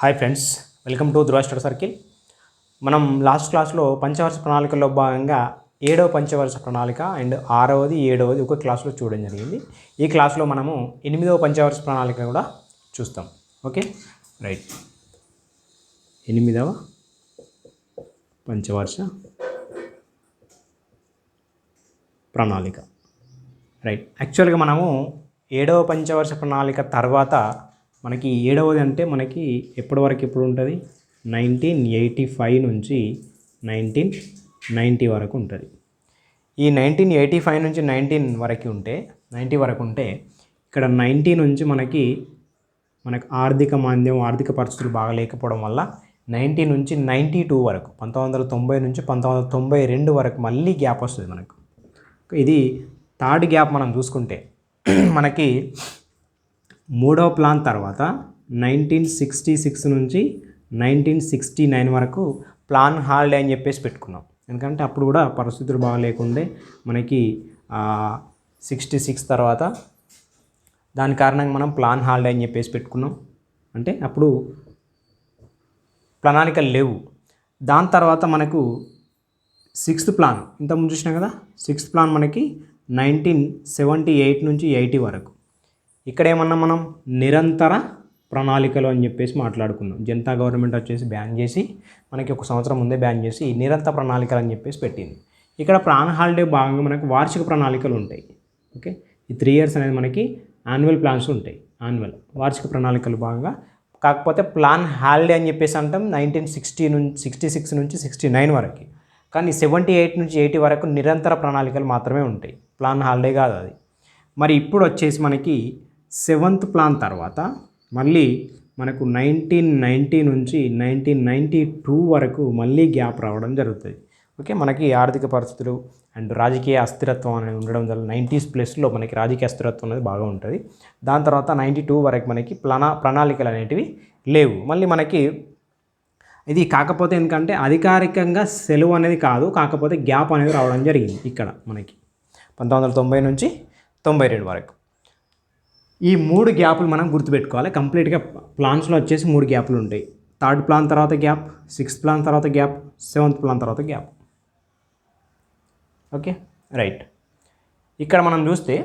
Hi friends, welcome to Dhruva study circle. మనం last క్లాస్లో పంచవర్ష ప్రణాళికలో భాగంగా 7వ పంచవర్ష ప్రణాళిక అండ్ 6వది 7వది ఒక క్లాస్లో చూడడం జరిగింది. ఈ క్లాస్లో మనము 8వ పంచవర్ష ప్రణాళిక కూడా చూస్తాం. ఓకే రైట్, 8వ పంచవర్ష ప్రణాళిక రైట్. యాక్చువల్గా మనము 7వ పంచవర్ష ప్రణాళిక తర్వాత మనకి 7వది అంటే మనకి ఎప్పటి వరకు ఎప్పుడు ఉంటుంది, 1985 నుంచి 1990 వరకు ఉంటుంది. ఈ 1985 నుంచి 90 వరకు ఉంటే ఇక్కడ 90 నుంచి మనకు ఆర్థిక మాంద్యం, ఆర్థిక పరిస్థితులు బాగా లేకపోవడం వల్ల 90 నుంచి 92 వరకు 1990 నుంచి 1992 వరకు మళ్ళీ గ్యాప్ వస్తుంది మనకు. ఇది థర్డ్ గ్యాప్. మనం చూసుకుంటే మనకి 3వ ప్లాన్ తర్వాత 1966 నుంచి 1969 వరకు ప్లాన్ హాలిడే అని చెప్పేసి పెట్టుకున్నాం. ఎందుకంటే అప్పుడు కూడా పరిస్థితులు బాగా లేకుండే మనకి 66 తర్వాత దాని కారణంగా మనం ప్లాన్ హాలిడే అని చెప్పేసి పెట్టుకున్నాం. అంటే అప్పుడు ప్రణాళికలు లేవు. దాని తర్వాత మనకు 6th ప్లాన్ ఇంతకుముందు చూసినాం కదా. 6th ప్లాన్ మనకి 1978 నుంచి 80 వరకు. ఇక్కడ ఏమన్నా మనం నిరంతర ప్రణాళికలు అని చెప్పేసి మాట్లాడుకున్నాం. జనతా గవర్నమెంట్ వచ్చేసి బ్యాన్ చేసి మనకి ఒక సంవత్సరం ముందే బ్యాన్ చేసి నిరంతర ప్రణాళికలు అని చెప్పేసి పెట్టింది. ఇక్కడ ప్లాన్ హాలిడే భాగంగా మనకు వార్షిక ప్రణాళికలు ఉంటాయి. ఓకే, ఈ 3 years అనేది మనకి యాన్యువల్ ప్లాన్స్ ఉంటాయి. వార్షిక ప్రణాళికలు భాగంగా. కాకపోతే ప్లాన్ హాలిడే అని చెప్పేసి అంటాం 1966 నుంచి 69 వరకు. కానీ 78 నుంచి 80 వరకు నిరంతర ప్రణాళికలు మాత్రమే ఉంటాయి, ప్లాన్ హాలిడే కాదు అది. మరి ఇప్పుడు వచ్చేసి మనకి 7th ప్లాన్ తర్వాత మళ్ళీ మనకు 1990 నుంచి 1992 వరకు మళ్ళీ గ్యాప్ రావడం జరుగుతుంది. ఓకే, మనకి ఆర్థిక పరిస్థితులు అండ్ రాజకీయ అస్థిరత్వం అనేది ఉండడం వల్ల 90s+ మనకి రాజకీయ అస్థిరత్వం అనేది బాగా ఉంటుంది. దాని తర్వాత 92 వరకు మనకి ప్రణాళికలు అనేటివి లేవు. మళ్ళీ మనకి ఇది కాకపోతే ఎందుకంటే అధికారికంగా సెలవు అనేది కాదు, కాకపోతే గ్యాప్ అనేది రావడం జరిగింది ఇక్కడ మనకి 1990 నుంచి 92 వరకు. ఈ 3 గ్యాపులు మనం గుర్తుపెట్టుకోవాలి. కంప్లీట్గా ప్లాన్స్లో వచ్చేసి 3 గ్యాపులు ఉంటాయి. 3rd ప్లాన్ తర్వాత గ్యాప్, 6th ప్లాన్ తర్వాత గ్యాప్, 7th ప్లాన్ తర్వాత గ్యాప్. Okay right. ఇక్కడ మనం చూస్తే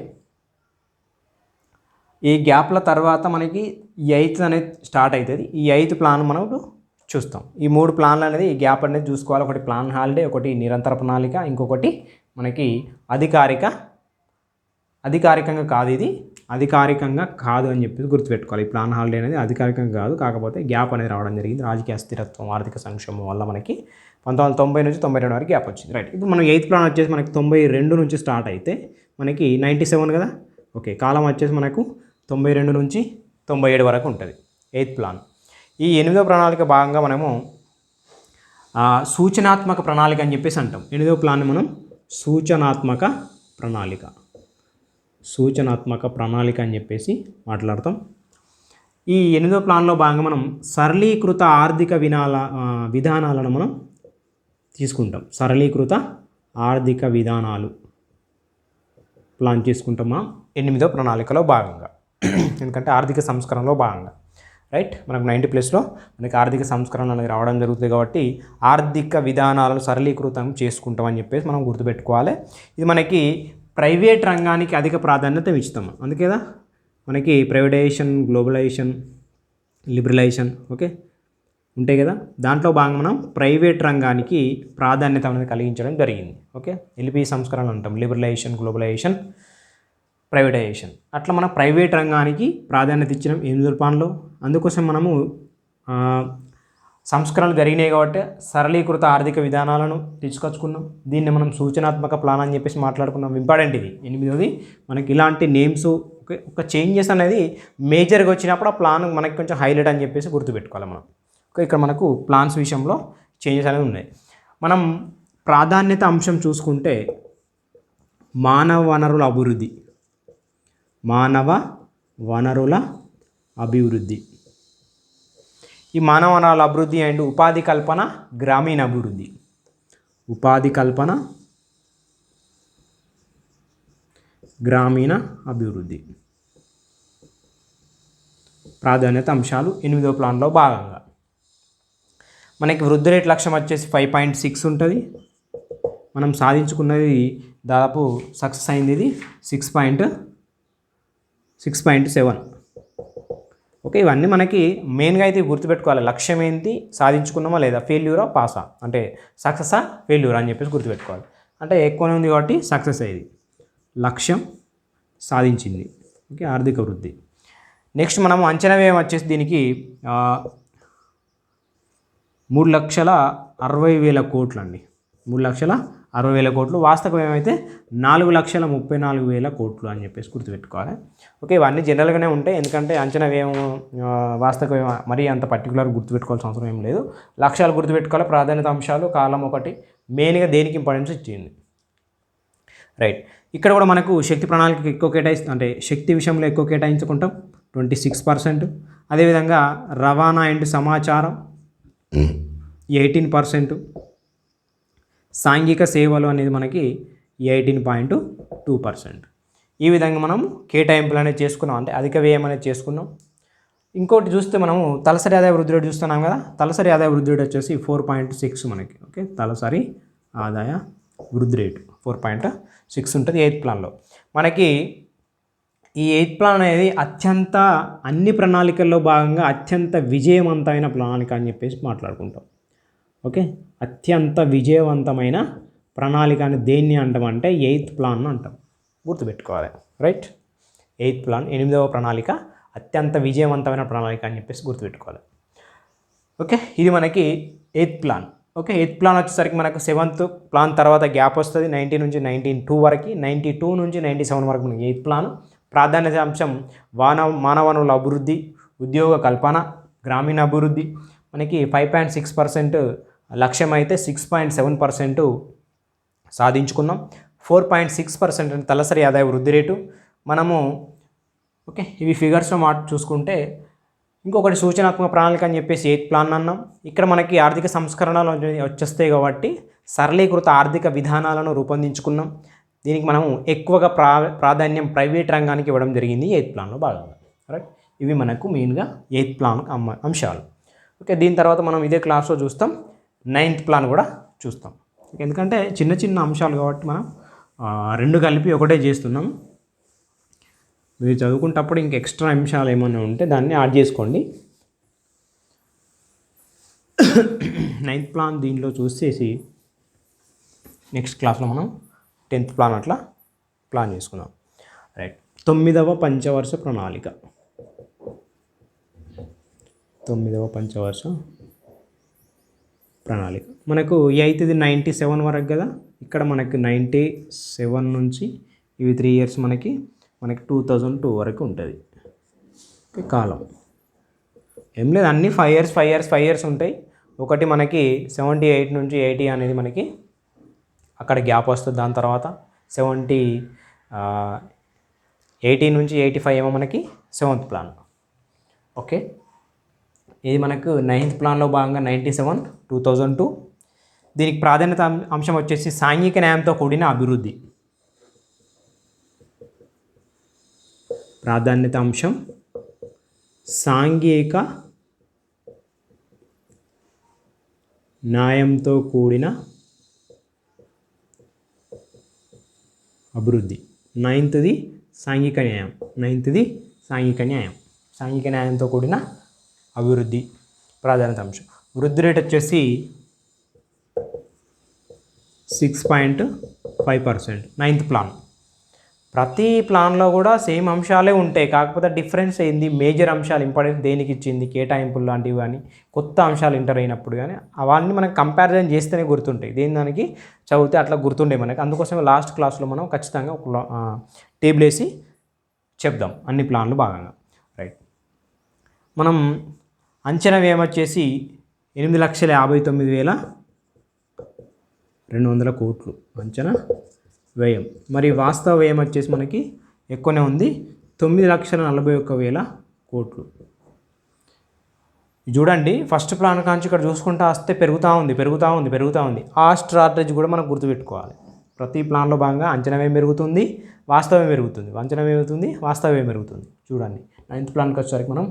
ఈ గ్యాప్ల తర్వాత మనకి 8th అనేది స్టార్ట్ అవుతుంది. ఈ 8th ప్లాన్ మనం చూస్తాం. ఈ 3 ప్లాన్లు అనేది ఈ గ్యాప్ అనేది చూసుకోవాలి. ఒకటి ప్లాన్ హాలిడే, ఒకటి నిరంతర ప్రణాళిక, ఇంకొకటి మనకి అధికారికంగా కాదు. ఇది అధికారికంగా కాదు అని చెప్పి గుర్తుపెట్టుకోవాలి. ఈ ప్లాన్ హాలిడే అనేది అధికారికంగా కాదు, కాకపోతే గ్యాప్ అనేది రావడం జరిగింది. రాజకీయ అస్థిరత్వం, ఆర్థిక సంక్షేమం వల్ల మనకి 1990 నుంచి 92 వరకు గ్యాప్ వచ్చింది. రైట్. ఇప్పుడు మనం 8th ప్లాన్ వచ్చేసి మనకి 92 నుంచి స్టార్ట్ అయితే మనకి 97 కదా. ఓకే, కాలం వచ్చేసి మనకు 92 నుంచి 97 వరకు ఉంటుంది 8th ప్లాన్. ఈ 8వ ప్రణాళిక భాగంగా మనము సూచనాత్మక ప్రణాళిక అని చెప్పేసి అంటాం. 8వ ప్లాన్ మనం సూచనాత్మక ప్రణాళిక అని చెప్పేసి మాట్లాడతాం. ఈ 8వ ప్లాన్లో భాగంగా మనం సరళీకృత ఆర్థిక విధానాలను మనం తీసుకుంటాం. సరళీకృత ఆర్థిక విధానాలు ప్లాన్ చేసుకుంటామా 8వ ప్రణాళికలో భాగంగా. ఎందుకంటే ఆర్థిక సంస్కరణలో భాగంగా. రైట్, మనకు 90+లో మనకి ఆర్థిక సంస్కరణ అనేది రావడం జరుగుతుంది కాబట్టి ఆర్థిక విధానాలను సరళీకృతం చేసుకుంటామని చెప్పేసి మనం గుర్తుపెట్టుకోవాలి. ఇది మనకి ప్రైవేట్ రంగానికి అధిక ప్రాధాన్యత ఇస్తాం. అందుకేదా మనకి ప్రైవేటైజేషన్, గ్లోబలైజేషన్, లిబరలైజేషన్ ఓకే ఉంటాయి కదా. దాంట్లో భాగంగా మనం ప్రైవేట్ రంగానికి ప్రాధాన్యత అనేది కలిగించడం జరిగింది. ఓకే, LP సంస్కరణ అంటాం. Liberalisation, globalisation, privatisation. అట్లా మనం ప్రైవేట్ రంగానికి ప్రాధాన్యత ఇచ్చినాం 8వ ప్లాన్లో. అందుకోసం మనము సంస్కరణలు జరిగినాయి కాబట్టి సరళీకృత ఆర్థిక విధానాలను తీసుకొచ్చుకున్నాం. దీన్ని మనం సూచనాత్మక ప్లాన్ అని చెప్పేసి మాట్లాడుకున్నాం. ఇంపార్టెంట్ ఇది 8వది. మనకి ఇలాంటి నేమ్స్ ఒక చేంజెస్ అనేది మేజర్గా వచ్చినప్పుడు ఆ ప్లాన్ మనకి కొంచెం హైలైట్ అని చెప్పేసి గుర్తుపెట్టుకోవాలి మనం. ఓకే, ఇక్కడ మనకు ప్లాన్స్ విషయంలో చేంజెస్ అనేవి ఉన్నాయి. మనం ప్రాధాన్యత అంశం చూసుకుంటే మానవ వనరుల అభివృద్ధి. ఈ మానవ వనరుల అభివృద్ధి అండ్ ఉపాధి కల్పన, గ్రామీణ అభివృద్ధి. ఉపాధి కల్పన, గ్రామీణ అభివృద్ధి ప్రాధాన్యత అంశాలు 8వ ప్లాన్లో భాగంగా. మనకి వృద్ధి రేట్ లక్ష్యం వచ్చేసి 5.6 ఉంటుంది. మనం సాధించుకున్నది దాదాపు సక్సెస్ అయింది, ఇది 6.7. ఓకే, ఇవన్నీ మనకి మెయిన్గా అయితే గుర్తుపెట్టుకోవాలి. లక్ష్యం ఏంటి, సాధించుకున్నామా లేదా, ఫెయిల్యూరా పాసా, అంటే సక్సెసా ఫెయిల్యూరా అని చెప్పేసి గుర్తుపెట్టుకోవాలి. అంటే ఎక్కువనే ఉంది కాబట్టి సక్సెస్ అయ్యేది, లక్ష్యం సాధించింది. ఓకే, ఆర్థిక వృద్ధి. నెక్స్ట్ మనము అంచనా వ్యయం వచ్చేసి దీనికి 3,60,000 కోట్లు అండి. 3,60,000 కోట్లు. వాస్తవం ఏమైతే 4,34,000 కోట్లు అని చెప్పేసి గుర్తుపెట్టుకోవాలి. ఓకే, ఇవన్నీ జనరల్గానే ఉంటాయి, ఎందుకంటే అంచనా వ్యయం వాస్తవ మరీ అంత పర్టికులర్ గుర్తుపెట్టుకోవాల్సిన అవసరం ఏం లేదు. లక్ష్యాలు గుర్తుపెట్టుకోవాలి, ప్రాధాన్యత అంశాలు, కాలం ఒకటి, మెయిన్గా దేనికి ఇంపార్టెన్స్ ఇచ్చింది. రైట్, ఇక్కడ కూడా మనకు శక్తి ప్రణాళికకి ఎక్కువ అంటే శక్తి విషయంలో ఎక్కువ కేటాయించుకుంటాం, 26%. అదేవిధంగా రవాణా అండ్ సమాచారం 18%. సాంఘిక సేవలు అనేది మనకి 18.2%. ఈ విధంగా మనం కేటాయింపులు అనేది చేసుకున్నాం, అంటే అధిక వ్యయం అనేది చేసుకున్నాం. ఇంకోటి చూస్తే మనము తలసరి ఆదాయ వృద్ధి రేటు చూస్తున్నాం కదా. తలసరి ఆదాయ వృద్ధి రేటు వచ్చేసి 4.6 మనకి. ఓకే, తలసరి ఆదాయ వృద్ధి రేటు 4.6 ఉంటుంది 8th ప్లాన్లో. మనకి ఈ 8th ప్లాన్ అనేది అన్ని ప్రణాళికల్లో భాగంగా అత్యంత విజయవంతమైన ప్రణాళిక అని చెప్పేసి మాట్లాడుకుంటాం. ఓకే, అత్యంత విజయవంతమైన ప్రణాళిక అని దేన్ని అంటామంటే 8th ప్లాన్ అంటాం, గుర్తుపెట్టుకోవాలి. రైట్, 8th ప్లాన్ 8వ ప్రణాళిక అత్యంత విజయవంతమైన ప్రణాళిక అని చెప్పేసి గుర్తుపెట్టుకోవాలి. ఓకే, ఇది మనకి 8th plan. Okay, 8th plan వచ్చేసరికి మనకు 7th ప్లాన్ తర్వాత గ్యాప్ వస్తుంది, 90 నుంచి 92 వరకు, 92 నుంచి 97 వరకు మనకి 8th ప్లాన్. ప్రాధాన్యత అంశం మానవ వనరుల అభివృద్ధి, ఉద్యోగ కల్పన, గ్రామీణ అభివృద్ధి. మనకి 5.6% లక్ష్యం అయితే 6.7% సాధించుకున్నాం. 4.6% తలసరి ఆదాయ వృద్ధి రేటు మనము. ఓకే, ఇవి ఫిగర్స్లో చూసుకుంటే ఇంకొకటి సూచనాత్మక ప్రణాళిక అని చెప్పేసి 8th ప్లాన్ అన్నాం. ఇక్కడ మనకి ఆర్థిక సంస్కరణలు వచ్చేస్తాయి కాబట్టి సరళీకృత ఆర్థిక విధానాలను రూపొందించుకున్నాం. దీనికి మనం ఎక్కువగా ప్రాధాన్యం ప్రైవేట్ రంగానికి ఇవ్వడం జరిగింది 8th ప్లాన్లో భాగంగా. రైట్, ఇవి మనకు మెయిన్గా 8th ప్లాన్ అంశాలు. ఓకే, దీని తర్వాత మనం ఇదే క్లాస్లో చూస్తాం, 9th ప్లాన్ కూడా చూస్తాం. ఎందుకంటే చిన్న చిన్న అంశాలు కాబట్టి మనం రెండు కలిపి ఒకటే చేస్తున్నాం. మీరు చదువుకుంటప్పుడు ఇంక ఎక్స్ట్రా అంశాలు ఏమైనా ఉంటే దాన్ని యాడ్ చేసుకోండి. 9th ప్లాన్ దీనిలో చూసేసి నెక్స్ట్ క్లాస్లో మనం 10th ప్లాన్ అట్లా ప్లాన్ చేసుకుందాం. రైట్, 9వ పంచవర్ష ప్రణాళిక. 9వ పంచవర్ష ప్రణాళిక మనకు 8th 97 వరకు కదా. ఇక్కడ మనకి 97 నుంచి ఇవి 3 ఇయర్స్ మనకి 2002 వరకు ఉంటుంది. ఓకే, కాలం ఏం లేదు, అన్నీ 5 ఇయర్స్ ఉంటాయి. ఒకటి మనకి 78 నుంచి 80 అనేది మనకి అక్కడ గ్యాప్ వస్తుంది. దాని తర్వాత 80 నుంచి 85 ఏమో మనకి 7th ప్లాన్. ఓకే, ఇది మనకు 9th ప్లాన్లో భాగంగా 97, 2002. దీనికి ప్రాధాన్యత అంశం వచ్చేసి సాంఘిక న్యాయంతో కూడిన అభివృద్ధి. ప్రాధాన్యత అంశం సాంఘిక న్యాయంతో కూడిన అభివృద్ధి. 9th సాంఘిక న్యాయం. 9th సాంఘిక న్యాయం, సాంఘిక న్యాయంతో కూడిన అభివృద్ధి ప్రాధాన్యత అంశం. వృద్ధి రేట్ వచ్చేసి 6.5%. 9th plan. ప్రతి ప్లాన్లో కూడా సేమ్ అంశాలే ఉంటాయి, కాకపోతే డిఫరెన్స్ ఏంది, మేజర్ అంశాలు ఇంపార్టెంట్ దేనికి ఇచ్చింది, కేటాయింపులు లాంటివి కానీ కొత్త అంశాలు ఎంటర్ అయినప్పుడు కానీ అవన్నీ మనం కంపారిజన్ చేస్తేనే గుర్తుంటాయి. దానికి చదివితే అట్లా గుర్తుండే మనకి. అందుకోసమే లాస్ట్ క్లాస్లో మనం ఖచ్చితంగా ఒక టేబుల్ వేసి చెప్దాం అన్ని ప్లాన్లు భాగంగా. రైట్, మనం అంచనా వ్యయం వచ్చేసి 8,59,200 కోట్లు అంచనా వ్యయం. మరి వాస్తవ వ్యయం వచ్చేసి మనకి ఎక్కువనే ఉంది, 9,41,000 కోట్లు. చూడండి, ఫస్ట్ ప్లాన్ కాంచి ఇక్కడ చూసుకుంటా వస్తే పెరుగుతూ ఉంది. ఆ స్ట్రాటజీ కూడా మనం గుర్తుపెట్టుకోవాలి. ప్రతి ప్లాన్లో భాగంగా అంచనా వ్యయం పెరుగుతుంది, వాస్తవం పెరుగుతుంది, అంచనా వ్యయం పెరుగుతుంది, వాస్తవ వ్యయం పెరుగుతుంది. చూడండి, 9th ప్లాన్కి వచ్చేసరికి మనం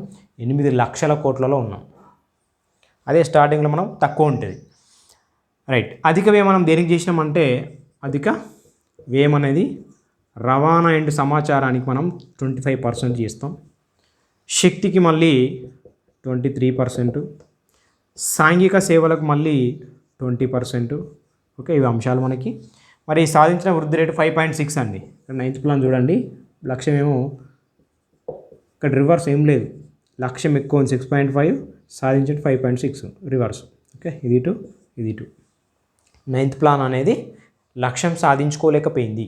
8 లక్షల కోట్లలో ఉన్నాం. అదే స్టార్టింగ్లో మనం తక్కువ ఉంటుంది. రైట్. అధిక వ్యయం మనం దేనికి చేసినామంటే అధిక వ్యయం అనేది రవాణా అండ్ సమాచారానికి మనం 25% చేస్తాం. శక్తికి మళ్ళీ 23%, సాంఘిక సేవలకు మళ్ళీ 20%. ఓకే, ఇవి అంశాలు మనకి. మరి సాధించిన వృద్ధి రేటు 5.6 అండి. ఇక్కడ 9th ప్లాన్ చూడండి, లక్ష్యం ఏమో ఇక్కడ రివర్స్ ఏం లేదు, లక్ష్యం ఎక్కువ 6.5, సాధించడం 5.6 రివర్స్. ఓకే, ఇది ఇటు ఇది ఇటు. 9th ప్లాన్ అనేది లక్ష్యం సాధించుకోలేకపోయింది,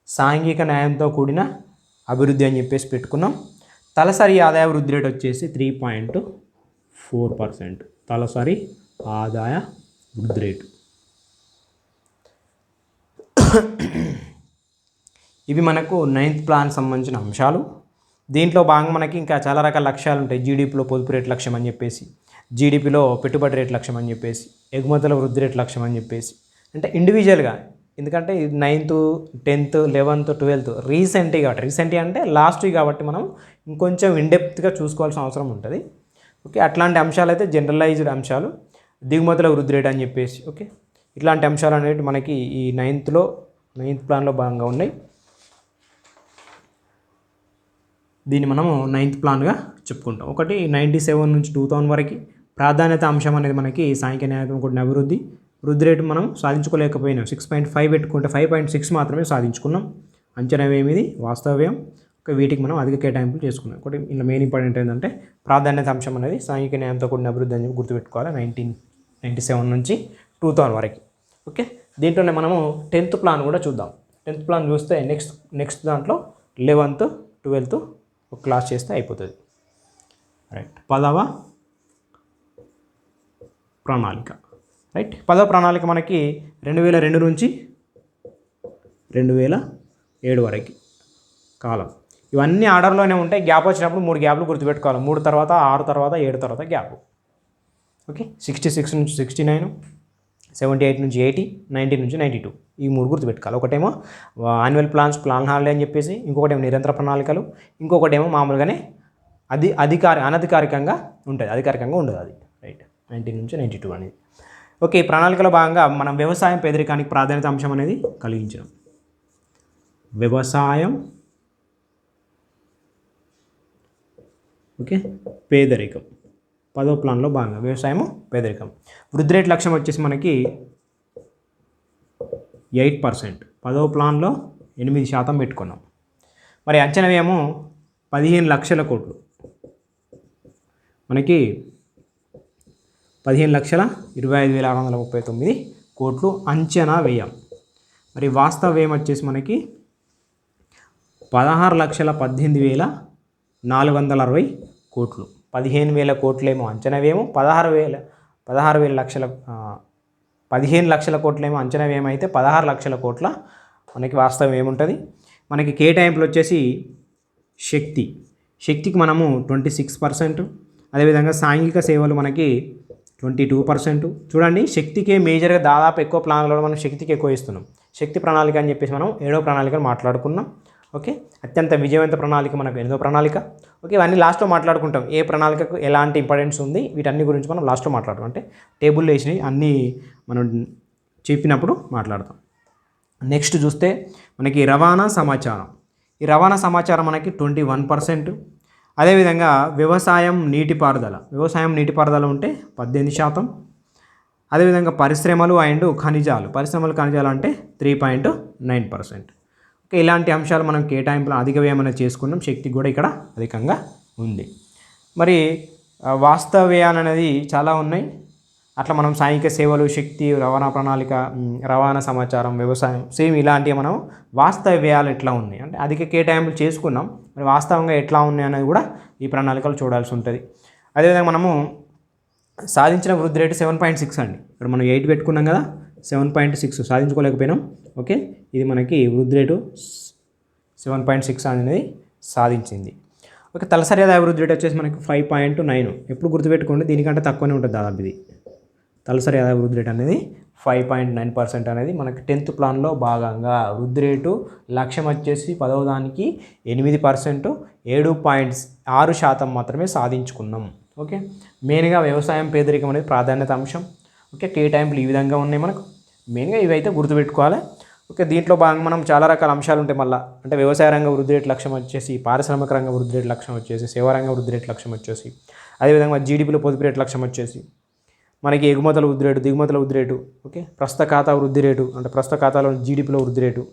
సాంఘిక న్యాయంతో కూడిన అభివృద్ధి అని చెప్పేసి పెట్టుకున్నాం. తలసరి ఆదాయ వృద్ధి రేటు వచ్చేసి 3.4%. తలసరి ఆదాయ వృద్ధి రేటు. ఇవి మనకు 9th ప్లాన్ సంబంధించిన అంశాలు. దీంట్లో భాగంగా మనకి ఇంకా చాలా రకాల లక్ష్యాలు ఉంటాయి. జీడిపిలో పొదుపు రేటు లక్ష్యం అని చెప్పేసి, జీడిపిలో పెట్టుబడి రేటు లక్ష్యం అని చెప్పేసి, ఎగుమతుల వృద్ధి రేటు లక్ష్యం అని చెప్పేసి, అంటే ఇండివిజువల్గా. ఎందుకంటే 9th, 10th, 11th, 12th recent అంటే లాస్ట్ కాబట్టి మనం ఇంకొంచెం ఇన్డెప్త్గా చూసుకోవాల్సిన అవసరం ఉంటుంది. ఓకే, అట్లాంటి అంశాలు అయితే జనరలైజ్డ్ అంశాలు. దిగుమతుల వృద్ధి రేటు అని చెప్పేసి, ఓకే, ఇట్లాంటి అంశాలు అనేవి మనకి ఈ 9th ప్లాన్లో భాగంగా ఉన్నాయి. దీన్ని మనము 9th ప్లాన్గా చెప్పుకుంటాం. ఒకటి 97 నుంచి 2000 వరకు ప్రాధాన్యత అంశం అనేది మనకి సాంఘిక న్యాయం కూడిన అభివృద్ధి. వృద్ధి రేటు మనం సాధించుకోలేకపోయినాం, 6.5 పెట్టుకుంటే 5.6 మాత్రమే సాధించుకున్నాం. అంచనా వ్యయం ఇది వాస్తవ వ్యయం. వీటికి మనం అధిక కేటాయింపులు చేసుకున్నాం. ఒకటి ఇలా మెయిన్ ఇంపార్టెంట్ ఏంటంటే ప్రాధాన్యత అంశం అనేది సాంఘిక న్యాయంతో కూడిన అభివృద్ధి అని చెప్పి గుర్తుపెట్టుకోవాలి. 1997 నుంచి 2000 వరకు. ఓకే, దీంట్లోనే మనము 10th ప్లాన్ కూడా చూద్దాం. 10th ప్లాన్ చూస్తే నెక్స్ట్ దాంట్లో 11th, 12th ఒక క్లాస్ చేస్తే అయిపోతుంది. రైట్. 10వ ప్రణాళిక. రైట్. 10వ ప్రణాళిక మనకి 2002 నుంచి 2007 వరకు కాలం. ఇవన్నీ ఆర్డర్లోనే ఉంటాయి. గ్యాప్ వచ్చినప్పుడు 3 గ్యాప్లు గుర్తుపెట్టుకోవాలి. 3 తర్వాత 6 తర్వాత 7 తర్వాత గ్యాప్. ఓకే, 66 నుంచి 69, 78 నుంచి 80, 90 నుంచి 92 ఈ 3 గుర్తుపెట్టుకోవాలి. ఒకటేమో యాన్యువల్ ప్లాన్ హాలిడే అని చెప్పేసి, ఇంకొకటేమో నిరంతర ప్రణాళికలు, ఇంకొకటేమో మామూలుగానే అనధికారికంగా ఉంటుంది, అధికారికంగా ఉండదు అది. రైట్. 90 నుంచి 92 అనేది. ఓకే, ఈ ప్రణాళికలో భాగంగా మనం వ్యవసాయం పేదరికానికి ప్రాధాన్యత అంశం అనేది కలిగించాం. వ్యవసాయం, ఓకే, పేదరికం 10వ ప్లాన్లో భాగంగా వ్యవసాయము పేదరికం. వృద్ధి రేటు లక్ష్యం వచ్చేసి మనకి 8%. 10వ ప్లాన్లో 8% పెట్టుకున్నాం. మరి అంచనా వ్యయము 15 లక్షల కోట్లు. మనకి 15,25,639 కోట్లు అంచనా వ్యయం. మరి వాస్తవ వ్యయం వచ్చేసి మనకి 16,18,460 కోట్లు. 15,000 కోట్లేమో అంచనా వ్యయము, 15 లక్షల కోట్లేమో అంచనా వ్యయం అయితే 16 లక్షల కోట్ల మనకి వాస్తవం ఏముంటుంది. మనకి కేటాయింపులు వచ్చేసి శక్తికి మనము 26%. అదేవిధంగా సాంఘిక సేవలు మనకి 22%. చూడండి, శక్తికే మేజర్గా దాదాపు ఎక్కువ ప్లాన్లలో మనం శక్తికి ఎక్కువ ఇస్తున్నాం. శక్తి ప్రణాళిక అని చెప్పేసి మనం 7వ ప్రణాళికను మాట్లాడుకున్నాం. ఓకే, అత్యంత విజయవంత ప్రణాళిక మనకు 8వ ప్రణాళిక. ఓకే, ఇవన్నీ లాస్ట్లో మాట్లాడుకుంటాం. ఏ ప్రణాళికకు ఎలాంటి ఇంపార్టెన్స్ ఉంది వీటన్ని గురించి మనం లాస్ట్లో మాట్లాడతాం. అంటే టేబుల్లో వేసినవి అన్నీ మనం చెప్పినప్పుడు మాట్లాడతాం. నెక్స్ట్ చూస్తే మనకి రవాణా సమాచారం. ఈ రవాణా సమాచారం మనకి 21%. అదేవిధంగా వ్యవసాయం నీటిపారుదల ఉంటే 18%. అదేవిధంగా పరిశ్రమలు అండ్ ఖనిజాలు అంటే 3.9%. ఓకే, ఇలాంటి అంశాలు మనం కేటాయింపులు అధిక వ్యయం అనేది చేసుకున్నాం. శక్తికి కూడా ఇక్కడ అధికంగా ఉంది. మరి వాస్తవ వ్యయాలు అనేది చాలా ఉన్నాయి. అట్లా మనం సాంఘిక సేవలు, శక్తి, రవాణా ప్రణాళిక, రవాణా సమాచారం, వ్యవసాయం సేమ్ ఇలాంటివి మనం వాస్తవ వ్యయాలు ఎట్లా ఉన్నాయి అంటే అధిక కేటాయింపులు చేసుకున్నాం. మరి వాస్తవంగా ఎట్లా ఉన్నాయి అనేది కూడా ఈ ప్రణాళికలు చూడాల్సి ఉంటుంది. అదేవిధంగా మనము సాధించిన వృద్ధి రేటు 7.6 అండి. ఇక్కడ మనం 8 పెట్టుకున్నాం కదా, 7.6 సాధించుకోలేకపోయినాం. ఓకే, ఇది మనకి వృద్ధి రేటు 7.6 అనేది సాధించింది. ఓకే, తలసరి ఆదాయ వృద్ధి రేటు వచ్చేసి మనకి 5.9. ఎప్పుడు గుర్తుపెట్టుకోండి, దీనికంటే తక్కువనే ఉంటుంది దాదాపు. ఇది తలసరి ఆదాయ వృద్ధి రేటు అనేది 5.9% అనేది మనకి 10th ప్లాన్లో భాగంగా. వృద్ధి రేటు లక్ష్యం వచ్చేసి 10వ దానికి 8%, 7.6% మాత్రమే సాధించుకున్నాం. ఓకే, మెయిన్గా వ్యవసాయం పేదరికం అనేది ప్రాధాన్యత అంశం. ఓకే, కేటాయింపులు ఈ విధంగా ఉన్నాయి మనకు. మెయిన్గా ఇవైతే గుర్తుపెట్టుకోవాలి. ఓకే, దీంట్లో భాగంగా మనం చాలా రకాల అంశాలు ఉంటాయి మళ్ళీ. అంటే వ్యవసాయ రంగ వృద్ధి రేటు లక్ష్యం వచ్చేసి, పారిశ్రామిక రంగ వృద్ధి రేటు లక్ష్యం వచ్చేసి, సేవారంగ వృద్ధి రేటు లక్ష్యం వచ్చేసి, అదేవిధంగా జీడిపిలో పొదుపు రేటు లక్ష్యం వచ్చేసి, మనకి ఎగుమతుల వృద్ధి రేటు, దిగుమతుల వృద్ధి రేటు, ఓకే, ప్రస్తుత ఖాతా వృద్ధి రేటు అంటే ప్రస్తుత ఖాతాలో జీడిపిలో వృద్ధి రేటు,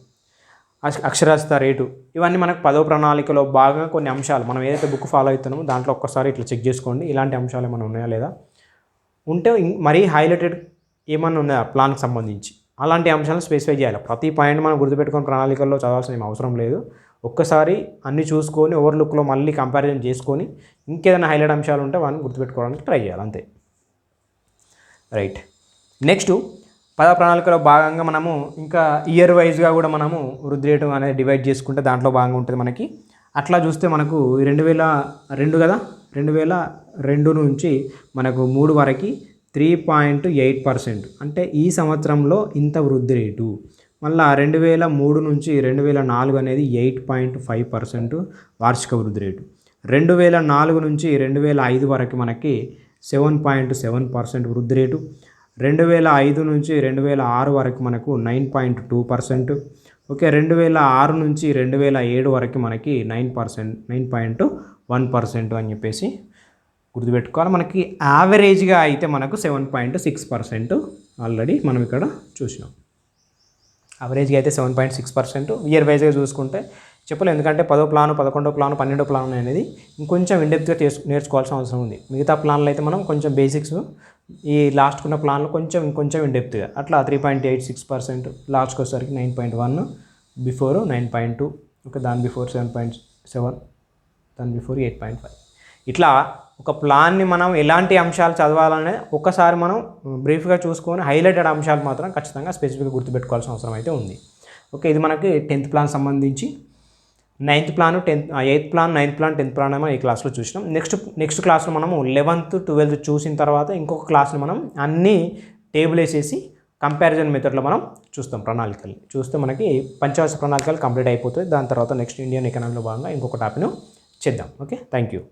అక్షరాస్యత రేటు, ఇవన్నీ మనకు 10వ ప్రణాళికలో భాగంగా కొన్ని అంశాలు. మనం ఏదైతే బుక్ ఫాలో అవుతున్నామో దాంట్లో ఒక్కసారి ఇట్లా చెక్ చేసుకోండి, ఇలాంటి అంశాలు ఏమైనా ఉన్నాయా లేదా, ఉంటే మరీ హైలైటెడ్ ఏమన్నా ఉన్నాయా ప్లాన్కి సంబంధించి, అలాంటి అంశాలను స్పెసిఫై చేయాలి. ప్రతి పాయింట్ మనం గుర్తుపెట్టుకొని ప్రణాళికల్లో చదవాల్సిన ఏం అవసరం లేదు. ఒక్కసారి అన్నీ చూసుకొని ఓవర్లుక్లో మళ్ళీ కంపారిజన్ చేసుకొని ఇంకేదైనా హైలైట్ అంశాలు ఉంటే వాటిని గుర్తుపెట్టుకోవడానికి ట్రై చేయాలి, అంతే. రైట్, నెక్స్ట్ 10వ ప్రణాళికలో భాగంగా మనము ఇంకా ఇయర్ వైజ్గా కూడా మనము వృద్ధి రేటు అనేది డివైడ్ చేసుకుంటే దాంట్లో భాగంగా ఉంటుంది మనకి. అట్లా చూస్తే మనకు 2002 కదా, 2002 నుంచి మనకు 3 వరకు 3.8%, అంటే ఈ సంవత్సరంలో ఇంత వృద్ధి రేటు. మళ్ళీ 2003 నుంచి 2004 అనేది 8.5% వార్షిక వృద్ధి రేటు. 2004 నుంచి 2005 వరకు మనకి 7.7% వృద్ధి రేటు. 2005 నుంచి 2006 వరకు మనకు 9.2%. ఓకే, 2006 నుంచి 2007 వరకు మనకి 9.1% అని చెప్పేసి గుర్తుపెట్టుకోవాలి. మనకి యావరేజ్గా అయితే మనకు 7.6% ఆల్రెడీ మనం ఇక్కడ చూసినాం. యావరేజ్గా అయితే 7.6%. ఇయర్ వైజ్గా చూసుకుంటే చెప్పలేదు, ఎందుకంటే 10వ ప్లాను, 11వ ప్లాను, 12వ ప్లాన్ అనేది ఇంకొంచెం ఇండెప్త్గా నేర్చుకోవాల్సిన అవసరం ఉంది. మిగతా ప్లాన్లు అయితే మనం కొంచెం బేసిక్స్, ఈ లాస్ట్కున్న ప్లాన్లో ఇంకొంచెం ఇండెప్త్గా అట్లా 3.86%, లాస్ట్కి వచ్చేసరికి 9.1, బిఫోర్ 9.2, ఓకే, దాని బిఫోర్ 7.7, దాని బిఫోర్ 8.5. ఇట్లా ఒక ప్లాన్ని మనం ఎలాంటి అంశాలు చదవాలనేది ఒక్కసారి మనం బ్రీఫ్గా చూసుకొని హైలైటెడ్ అంశాలు మాత్రం ఖచ్చితంగా స్పెసిఫిక్గా గుర్తుపెట్టుకోవాల్సిన అవసరం అయితే ఉంది. ఓకే, ఇది మనకి 10th ప్లాన్ సంబంధించి. 9th plan, 8th plan, 9th plan, 10th plan ఏమో ఈ క్లాస్లో చూసినాం. నెక్స్ట్ క్లాస్లో మనము 11th, 12th చూసిన తర్వాత ఇంకొక క్లాస్ని మనం అన్నీ టేబుల్ వేసేసి కంపారిజన్ మెథడ్లో మనం చూస్తాం. ప్రణాళికలు చూస్తే మనకి పంచవర్ష ప్రణాళికలు కంప్లీట్ అయిపోతుంది. దాని తర్వాత నెక్స్ట్ ఇండియన్ ఎకనామీలో భాగంగా ఇంకొక టాపిక్ను చేద్దాం. Okay, thank you.